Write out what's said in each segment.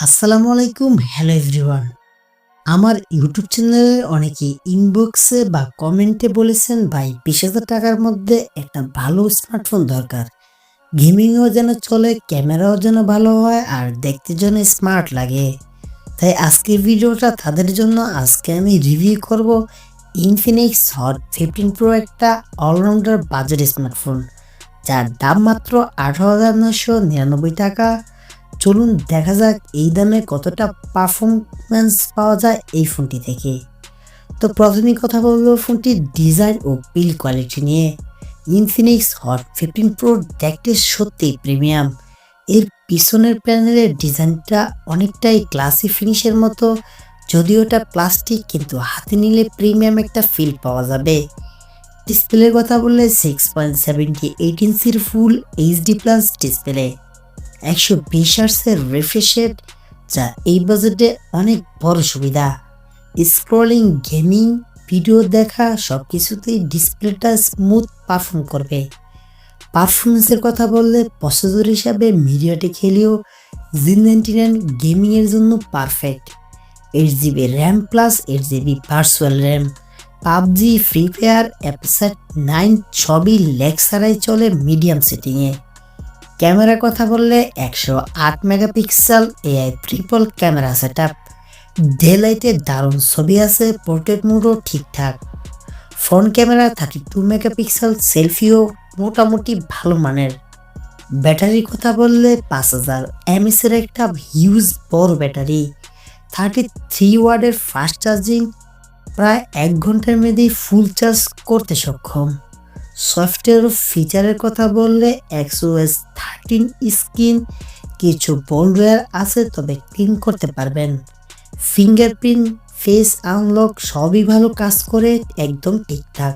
আসসালামু আলাইকুম, hello everyone. আমার ইউটিউব চ্যানেলে অনেকে ইনবক্সে বা কমেন্টে বলেছেন ভাই 20,000 টাকার মধ্যে একটা ভালো স্মার্টফোন দরকার, গেমিংও যেন চলে, ক্যামেরাও যেন ভালো হয় আর দেখতে যেন স্মার্ট লাগে। তাই আজকের ভিডিওটা তাদের জন্য। আজকে আমি রিভিউ করব ইনফিনিক্স হট 15 প্রো, একটা অলরাউন্ডার বাজেট স্মার্টফোন যার দাম মাত্র 18,999 টাকা। চলুন দেখা যাক এই দামে কতটা পারফরমেন্স পাওয়া যায় এই ফোনটি থেকে। তো প্রথমেই কথা বলবো ফোনটির ডিজাইন ও বিল্ড কোয়ালিটি নিয়ে। ইনফিনিক্স হট 15 প্রো দেখতে সত্যি প্রিমিয়াম। এর পিছনের প্যানেলের ডিজাইনটা অনেকটাই ক্লাসি ফিনিশের মতো, যদিও এটা প্লাস্টিক, কিন্তু হাতে নিলে প্রিমিয়াম একটা ফিল পাওয়া যাবে। ডিসপ্লের কথা বললে 6.78 ইঞ্চির ফুল এইচডি প্লাস ডিসপ্লে, 120 হার্টজের রিফ্রেশ রেট, যা এই বাজেটে অনেক বড় সুবিধা। স্ক্রলিং, গেমিং, ভিডিও দেখা সবকিছুতেই ডিসপ্লেটা স্মুথ পারফর্ম করবে। পারফরমেন্সের কথা বললে প্রসেসর হিসাবে MediaTek Helio G99 গেমিংয়ের জন্য perfect. 8GB RAM plus 8GB virtual RAM. PUBG, free fire, FHD সবই ল্যাগ ছাড়াই চলে মিডিয়াম সেটিংয়ে। ক্যামেরার কথা বললে 108 megapixel AI triple camera setup. Day লাইটে দারুণ ছবি আছে, পোর্ট্রেট মোডও ঠিকঠাক। ফ্রন্ট ক্যামেরা 32 মেগাপিক্সেল, সেলফিও মোটামুটি ভালো মানের। ব্যাটারির কথা বললে 5000 mAh এর একটা হিউজ বড় ব্যাটারি, 33 ওয়াটের ফাস্ট চার্জিং, প্রায় 1 ঘন্টার মধ্যেই ফুল চার্জ করতে সক্ষম। সফটওয়্যার ও ফিচারের কথা বললে XOS 13 স্ক্রিন, কিছু বোল্ডওয়্যার আছে তবে ক্লিন করতে পারবেন। ফিঙ্গারপ্রিন্ট, ফেস আনলক সবই ভালো কাজ করে, একদম ঠিকঠাক।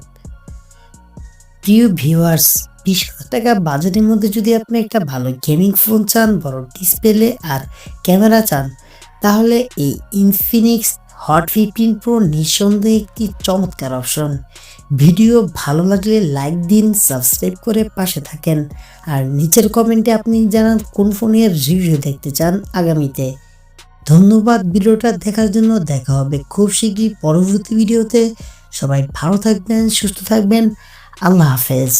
প্রিয় ভিউয়ার্স, 20,000 টাকা বাজেটের মধ্যে যদি আপনি একটা ভালো গেমিং ফোন চান, বড় ডিসপ্লে আর ক্যামেরা চান, তাহলে এই ইনফিনিক্স হট 15 প্রো নিঃসন্দেহে একটি চমৎকার অপশন। ভিডিও ভালো লাগলে লাইক দিন, সাবস্ক্রাইব করে পাশে থাকেন, আর নিচের কমেন্টে আপনি জানান কোন ফোনের রিভিউ দেখতে চান আগামীতে। ধন্যবাদ ভিডিওটা দেখার জন্য। দেখা হবে খুব শীঘ্রই পরবর্তী ভিডিওতে। সবাই ভালো থাকবেন, সুস্থ থাকবেন। আল্লাহ হাফেজ।